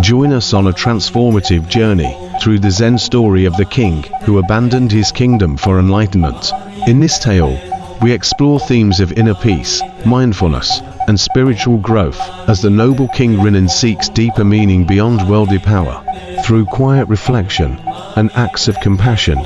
Join us on a transformative journey through the Zen story of the king who abandoned his kingdom for enlightenment. In this tale, we explore themes of inner peace, mindfulness, and spiritual growth as the noble King Rinan seeks deeper meaning beyond worldly power. Through quiet reflection and acts of compassion,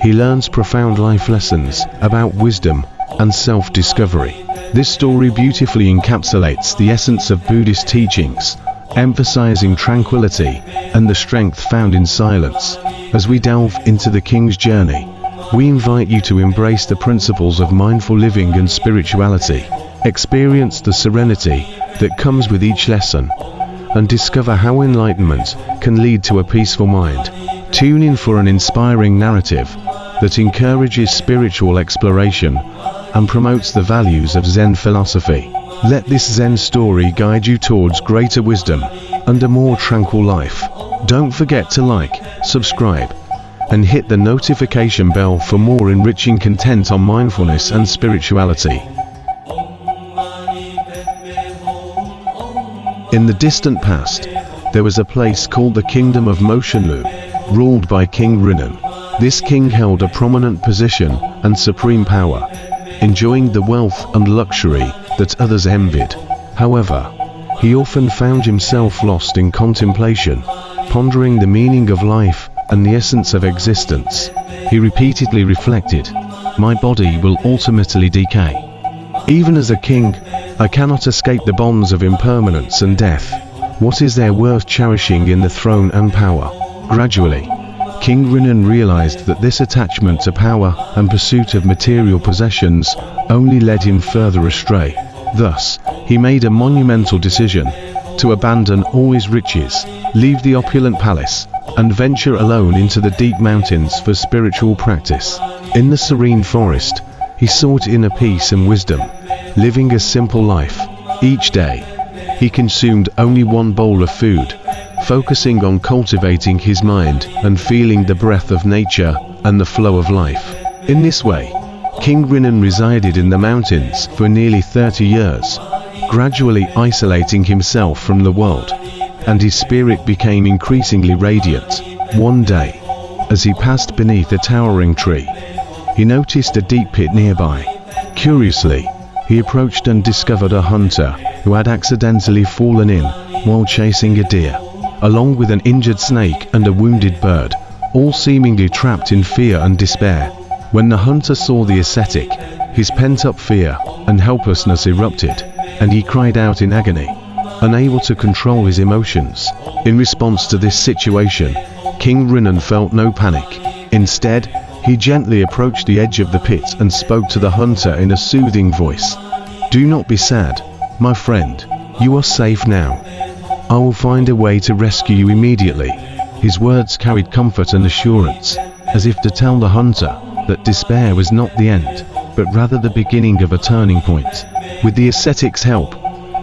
he learns profound life lessons about wisdom and self-discovery. This story beautifully encapsulates the essence of Buddhist teachings, emphasizing tranquility and the strength found in silence. As we delve into the king's journey, we invite you to embrace the principles of mindful living and spirituality, experience the serenity that comes with each lesson, and discover how enlightenment can lead to a peaceful mind. Tune in for an inspiring narrative that encourages spiritual exploration and promotes the values of Zen philosophy. Let this Zen story guide you towards greater wisdom and a more tranquil life. Don't forget to like, subscribe, and hit the notification bell for more enriching content on mindfulness and spirituality. In the distant past, there was a place called the Kingdom of Motionlu, ruled by King Rinan. This king held a prominent position and supreme power, enjoying the wealth and luxury that others envied. However, he often found himself lost in contemplation, pondering the meaning of life and the essence of existence. He repeatedly reflected, "My body will ultimately decay. Even as a king, I cannot escape the bonds of impermanence and death. What is there worth cherishing in the throne and power?" Gradually, King Rinan realized that this attachment to power and pursuit of material possessions only led him further astray. Thus, he made a monumental decision to abandon all his riches, leave the opulent palace, and venture alone into the deep mountains for spiritual practice. In the serene forest, he sought inner peace and wisdom, living a simple life. Each day, he consumed only one bowl of food, focusing on cultivating his mind and feeling the breath of nature and the flow of life. In this way, King Rinan resided in the mountains for nearly 30 years, gradually isolating himself from the world, and his spirit became increasingly radiant. One day, as he passed beneath a towering tree, he noticed a deep pit nearby. Curiously, he approached and discovered a hunter who had accidentally fallen in while chasing a deer, along with an injured snake and a wounded bird, all seemingly trapped in fear and despair. When the hunter saw the ascetic, his pent-up fear and helplessness erupted, and he cried out in agony, unable to control his emotions. In response to this situation, King Rinan felt no panic. Instead, he gently approached the edge of the pit and spoke to the hunter in a soothing voice. "Do not be sad, my friend. You are safe now. I will find a way to rescue you immediately." His words carried comfort and assurance, as if to tell the hunter that despair was not the end, but rather the beginning of a turning point. With the ascetic's help,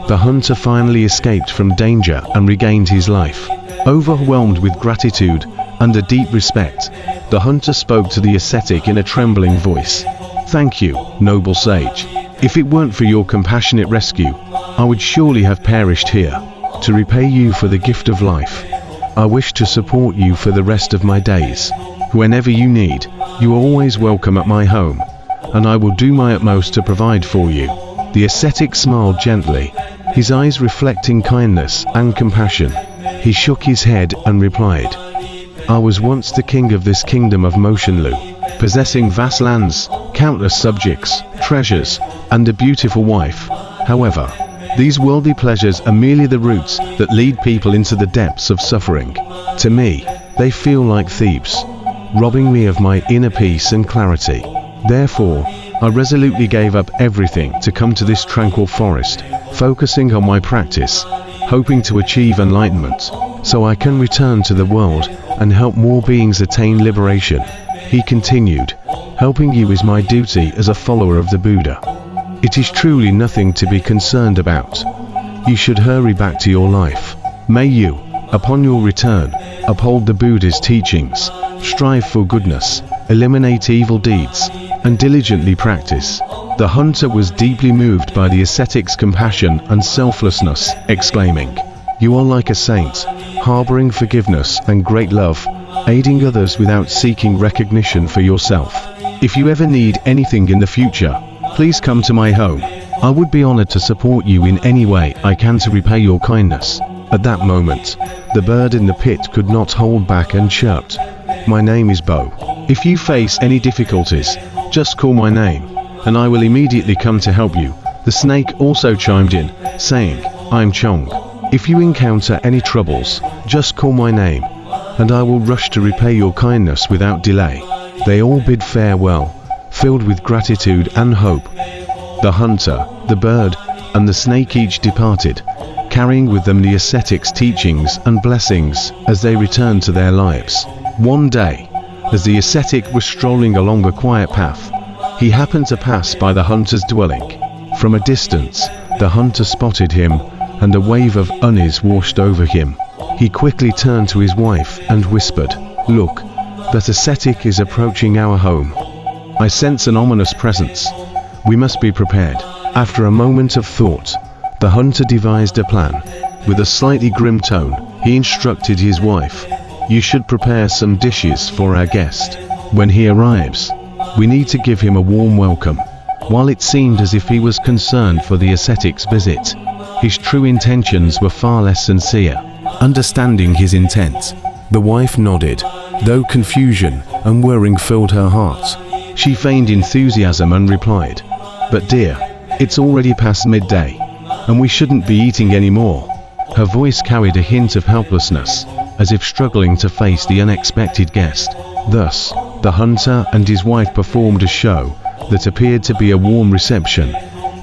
the hunter finally escaped from danger and regained his life. Overwhelmed with gratitude and a deep respect, the hunter spoke to the ascetic in a trembling voice. "Thank you, noble sage. If it weren't for your compassionate rescue, I would surely have perished here. To repay you for the gift of life, I wish to support you for the rest of my days. Whenever you need, you are always welcome at my home, and I will do my utmost to provide for you." The ascetic smiled gently, his eyes reflecting kindness and compassion. He shook his head and replied, "I was once the king of this kingdom of Motionlu, possessing vast lands, countless subjects, treasures, and a beautiful wife. However, these worldly pleasures are merely the routes that lead people into the depths of suffering. To me, they feel like thieves, robbing me of my inner peace and clarity. Therefore, I resolutely gave up everything to come to this tranquil forest, focusing on my practice, hoping to achieve enlightenment, so I can return to the world and help more beings attain liberation." He continued, "Helping you is my duty as a follower of the Buddha. It is truly nothing to be concerned about. You should hurry back to your life. May you, upon your return, uphold the Buddha's teachings, strive for goodness, eliminate evil deeds, and diligently practice." The hunter was deeply moved by the ascetic's compassion and selflessness, exclaiming, You are like a saint, harboring forgiveness and great love, aiding others without seeking recognition for yourself. If you ever need anything in the future, please come to my home. I would be honored to support you in any way I can to repay your kindness." At that moment, the bird in the pit could not hold back and chirped, "My name is Bo. If you face any difficulties, just call my name, and I will immediately come to help you." The snake also chimed in, saying, "I'm Chong. If you encounter any troubles, just call my name, and I will rush to repay your kindness without delay." They all bid farewell, filled with gratitude and hope. The hunter, the bird, and the snake each departed, carrying with them the ascetic's teachings and blessings as they returned to their lives. One day, as the ascetic was strolling along a quiet path, he happened to pass by the hunter's dwelling. From a distance, the hunter spotted him, and a wave of unease washed over him. He quickly turned to his wife and whispered, "Look, that ascetic is approaching our home. I sense an ominous presence. We must be prepared." After a moment of thought, the hunter devised a plan. With a slightly grim tone, he instructed his wife, "You should prepare some dishes for our guest. When he arrives, we need to give him a warm welcome." While it seemed as if he was concerned for the ascetic's visit, his true intentions were far less sincere. Understanding his intent, the wife nodded, though confusion and worrying filled her heart. She feigned enthusiasm and replied, "But dear, it's already past midday, and we shouldn't be eating anymore." Her voice carried a hint of helplessness, as if struggling to face the unexpected guest. Thus, the hunter and his wife performed a show that appeared to be a warm reception,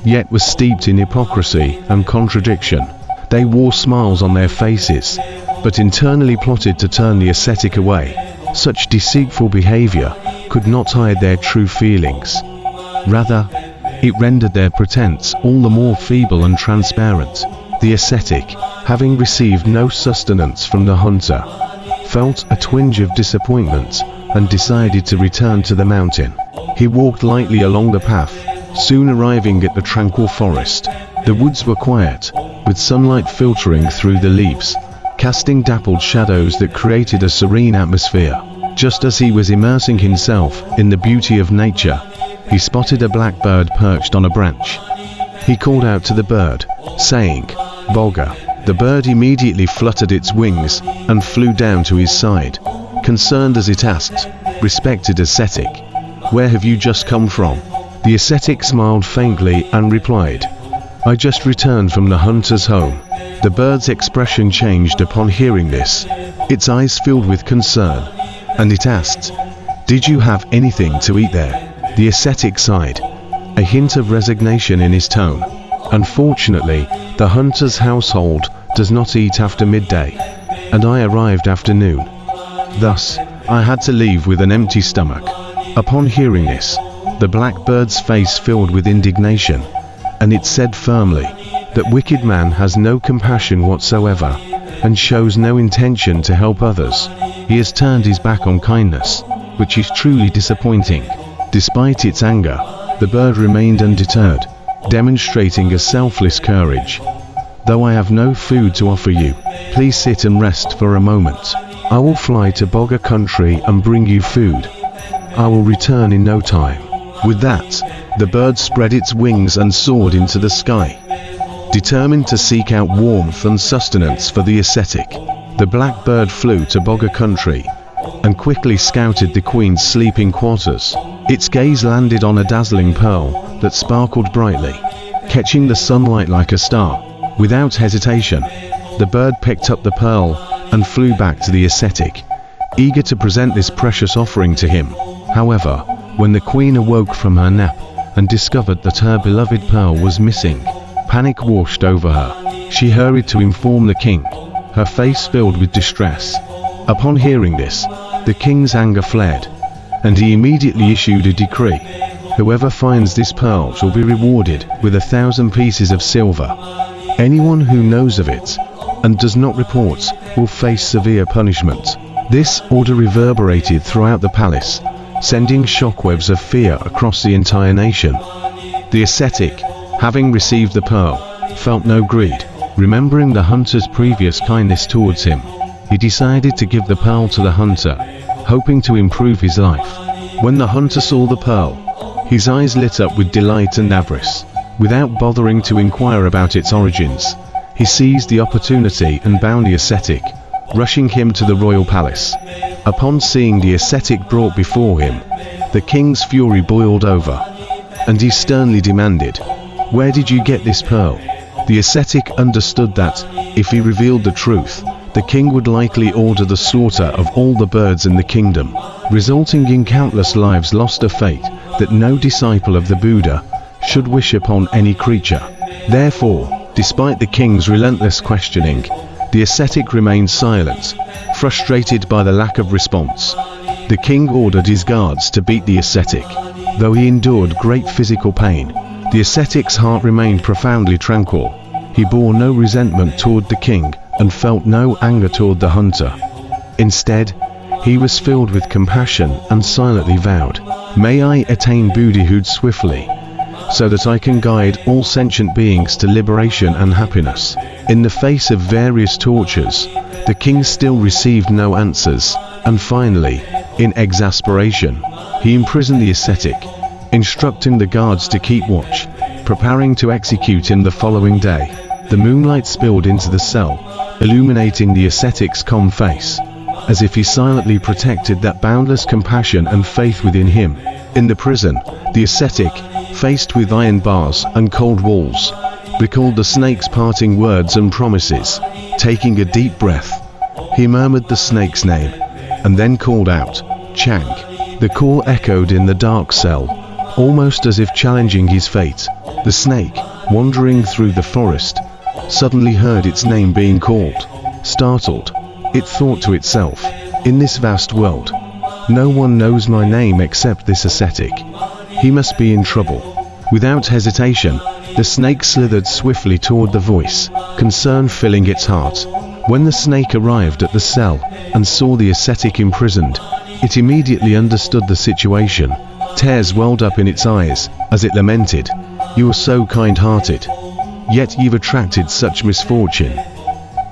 yet was steeped in hypocrisy and contradiction. They wore smiles on their faces, but internally plotted to turn the ascetic away. Such deceitful behavior could not hide their true feelings. Rather, it rendered their pretense all the more feeble and transparent. The ascetic, having received no sustenance from the hunter, felt a twinge of disappointment and decided to return to the mountain. He walked lightly along the path, soon arriving at the tranquil forest. The woods were quiet, with sunlight filtering through the leaves, casting dappled shadows that created a serene atmosphere. Just as he was immersing himself in the beauty of nature, he spotted a blackbird perched on a branch. He called out to the bird, saying, "Boga." The bird immediately fluttered its wings and flew down to his side. Concerned as it asked, "Respected ascetic, where have you just come from?" The ascetic smiled faintly and replied, "I just returned from the hunter's home." The bird's expression changed upon hearing this. Its eyes filled with concern, and it asked, "Did you have anything to eat there?" The ascetic sighed, a hint of resignation in his tone. "Unfortunately, the hunter's household does not eat after midday, and I arrived after noon. Thus, I had to leave with an empty stomach." Upon hearing this, the blackbird's face filled with indignation, and it said firmly, "That wicked man has no compassion whatsoever, and shows no intention to help others. He has turned his back on kindness, which is truly disappointing." Despite its anger, the bird remained undeterred, demonstrating a selfless courage. "Though I have no food to offer you, please sit and rest for a moment. I will fly to Boga country and bring you food. I will return in no time." With that, the bird spread its wings and soared into the sky, determined to seek out warmth and sustenance for the ascetic. The blackbird flew to Boga country and quickly scouted the queen's sleeping quarters. Its gaze landed on a dazzling pearl that sparkled brightly, catching the sunlight like a star. Without hesitation, the bird picked up the pearl and flew back to the ascetic, eager to present this precious offering to him. However, when the queen awoke from her nap and discovered that her beloved pearl was missing, panic washed over her. She hurried to inform the king, her face filled with distress. Upon hearing this, the king's anger fled, and he immediately issued a decree. Whoever finds this pearl shall be rewarded with 1,000 pieces of silver. Anyone who knows of it and does not report will face severe punishment. This order reverberated throughout the palace, sending shockwaves of fear across the entire nation. The ascetic, having received the pearl, felt no greed. Remembering the hunter's previous kindness towards him, he decided to give the pearl to the hunter, hoping to improve his life. When the hunter saw the pearl, his eyes lit up with delight and avarice. Without bothering to inquire about its origins, he seized the opportunity and bound the ascetic, rushing him to the royal palace. Upon seeing the ascetic brought before him, the king's fury boiled over, and he sternly demanded, "Where did you get this pearl?" The ascetic understood that, if he revealed the truth, the king would likely order the slaughter of all the birds in the kingdom, resulting in countless lives lost to fate that no disciple of the Buddha should wish upon any creature. Therefore, despite the king's relentless questioning, the ascetic remained silent, frustrated by the lack of response. The king ordered his guards to beat the ascetic. Though he endured great physical pain, the ascetic's heart remained profoundly tranquil. He bore no resentment toward the king and felt no anger toward the hunter. Instead, he was filled with compassion and silently vowed, "May I attain Buddhahood swiftly, so that I can guide all sentient beings to liberation and happiness." In the face of various tortures, the king still received no answers, and finally, in exasperation, he imprisoned the ascetic, instructing the guards to keep watch, preparing to execute him the following day. The moonlight spilled into the cell, illuminating the ascetic's calm face, as if he silently protected that boundless compassion and faith within him. In the prison, the ascetic, faced with iron bars and cold walls, recalled the snake's parting words and promises. Taking a deep breath, he murmured the snake's name, and then called out, "Chang." The call echoed in the dark cell, almost as if challenging his fate. The snake, wandering through the forest, suddenly heard its name being called. Startled, it thought to itself, "In this vast world, no one knows my name except this ascetic. He must be in trouble." Without hesitation, the snake slithered swiftly toward the voice, concern filling its heart. When the snake arrived at the cell and saw the ascetic imprisoned, it immediately understood the situation. Tears welled up in its eyes as it lamented, "You are so kind-hearted, yet you've attracted such misfortune.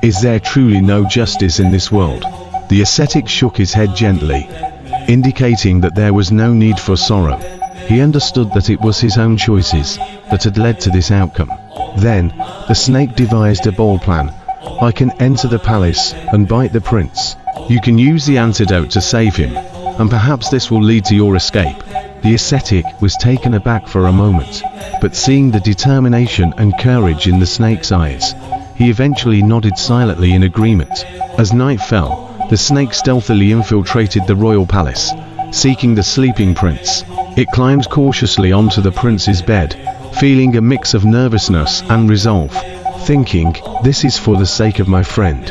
Is there truly no justice in this world?" The ascetic shook his head gently, indicating that there was no need for sorrow. He understood that it was his own choices that had led to this outcome. Then, the snake devised a bold plan. "I can enter the palace and bite the prince. You can use the antidote to save him, and perhaps this will lead to your escape." The ascetic was taken aback for a moment, but seeing the determination and courage in the snake's eyes, he eventually nodded silently in agreement. As night fell, the snake stealthily infiltrated the royal palace, seeking the sleeping prince. It climbed cautiously onto the prince's bed, feeling a mix of nervousness and resolve, thinking, "This is for the sake of my friend.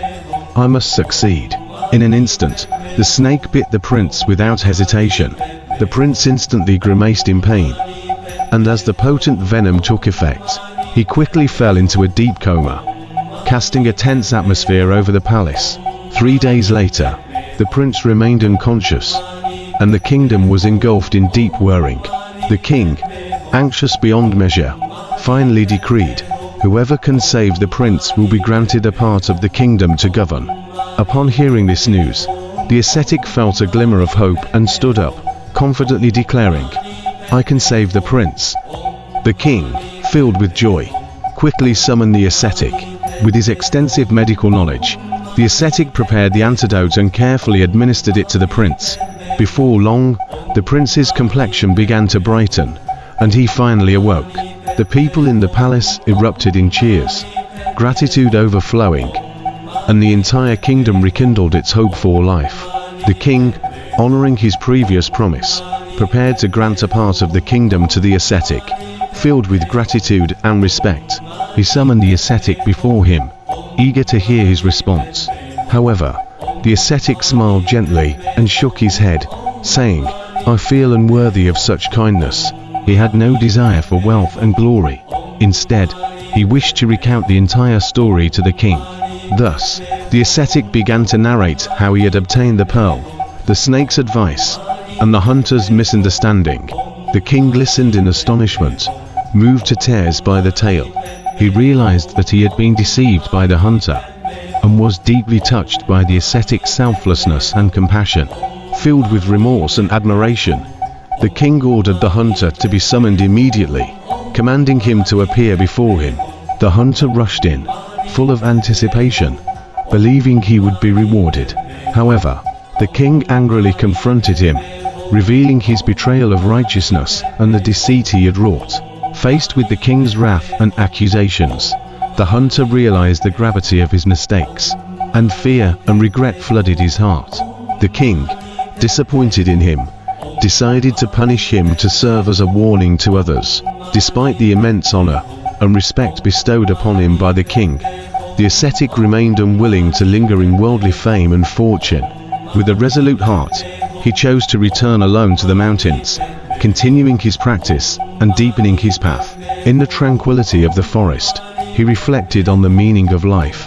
I must succeed." In an instant, the snake bit the prince without hesitation. The prince instantly grimaced in pain, and as the potent venom took effect, he quickly fell into a deep coma, casting a tense atmosphere over the palace. 3 days later, the prince remained unconscious, and the kingdom was engulfed in deep worrying. The king, anxious beyond measure, finally decreed, "Whoever can save the prince will be granted a part of the kingdom to govern." Upon hearing this news, the ascetic felt a glimmer of hope and stood up, confidently declaring, "I can save the prince." The king, filled with joy, quickly summoned the ascetic. With his extensive medical knowledge, the ascetic prepared the antidote and carefully administered it to the prince. Before long, the prince's complexion began to brighten, and he finally awoke. The people in the palace erupted in cheers, gratitude overflowing, and the entire kingdom rekindled its hope for life. The king, honoring his previous promise, prepared to grant a part of the kingdom to the ascetic. Filled with gratitude and respect, he summoned the ascetic before him, eager to hear his response. However, the ascetic smiled gently and shook his head, saying, "I feel unworthy of such kindness." He had no desire for wealth and glory. Instead, he wished to recount the entire story to the king. Thus, the ascetic began to narrate how he had obtained the pearl, the snake's advice, and the hunter's misunderstanding. The king listened in astonishment, moved to tears by the tale. he realized that he had been deceived by the hunter, and was deeply touched by the ascetic's selflessness and compassion. Filled with remorse and admiration, the king ordered the hunter to be summoned immediately, commanding him to appear before him. The hunter rushed in, full of anticipation, believing he would be rewarded. However, the king angrily confronted him, revealing his betrayal of righteousness and the deceit he had wrought. Faced with the king's wrath and accusations, the hunter realized the gravity of his mistakes, and fear and regret flooded his heart. The king, disappointed in him, decided to punish him to serve as a warning to others. Despite the immense honor and respect bestowed upon him by the king, the ascetic remained unwilling to linger in worldly fame and fortune. With a resolute heart, he chose to return alone to the mountains, continuing his practice and deepening his path. In the tranquility of the forest, he reflected on the meaning of life,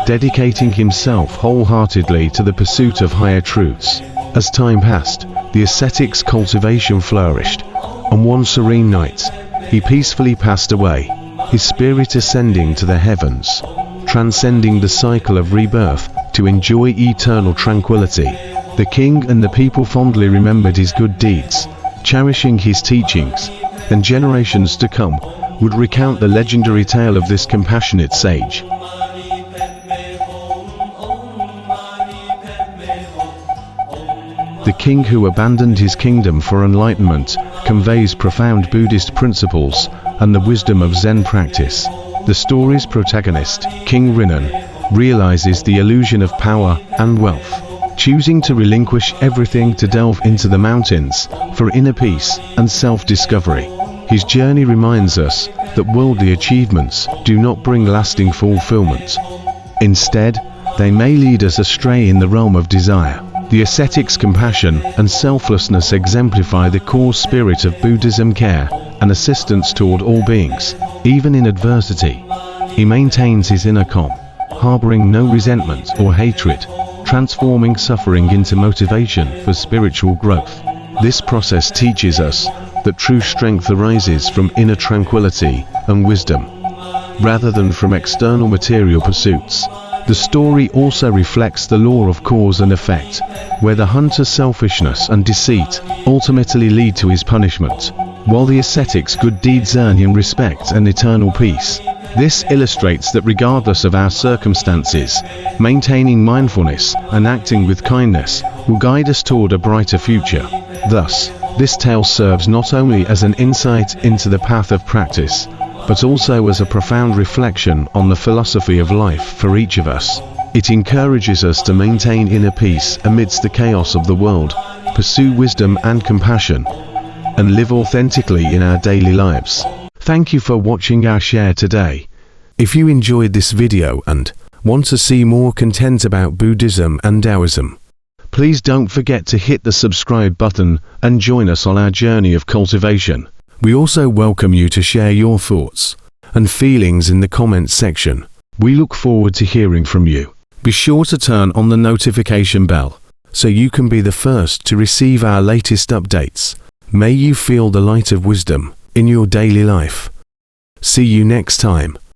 dedicating himself wholeheartedly to the pursuit of higher truths. As time passed, the ascetic's cultivation flourished. On one serene night, he peacefully passed away, his spirit ascending to the heavens, transcending the cycle of rebirth to enjoy eternal tranquility. The king and the people fondly remembered his good deeds, cherishing his teachings, and generations to come would recount the legendary tale of this compassionate sage. The king who abandoned his kingdom for enlightenment conveys profound Buddhist principles and the wisdom of Zen practice. The story's protagonist, King Rinan, realizes the illusion of power and wealth, choosing to relinquish everything to delve into the mountains for inner peace and self-discovery. His journey reminds us that worldly achievements do not bring lasting fulfillment. Instead, they may lead us astray in the realm of desire. The ascetic's compassion and selflessness exemplify the core spirit of Buddhism: care and assistance toward all beings. Even in adversity, he maintains his inner calm, harboring no resentment or hatred, transforming suffering into motivation for spiritual growth. This process teaches us that true strength arises from inner tranquility and wisdom, rather than from external material pursuits. The story also reflects the law of cause and effect, where the hunter's selfishness and deceit ultimately lead to his punishment, while the ascetic's good deeds earn him respect and eternal peace. This illustrates that regardless of our circumstances, maintaining mindfulness and acting with kindness will guide us toward a brighter future. Thus, this tale serves not only as an insight into the path of practice, but also as a profound reflection on the philosophy of life for each of us. It encourages us to maintain inner peace amidst the chaos of the world, pursue wisdom and compassion, and live authentically in our daily lives. Thank you for watching our share today. If you enjoyed this video and want to see more content about Buddhism and Taoism, please don't forget to hit the subscribe button and join us on our journey of cultivation. We also welcome you to share your thoughts and feelings in the comments section. We look forward to hearing from you. Be sure to turn on the notification bell so you can be the first to receive our latest updates. May you feel the light of wisdom in your daily life. See you next time.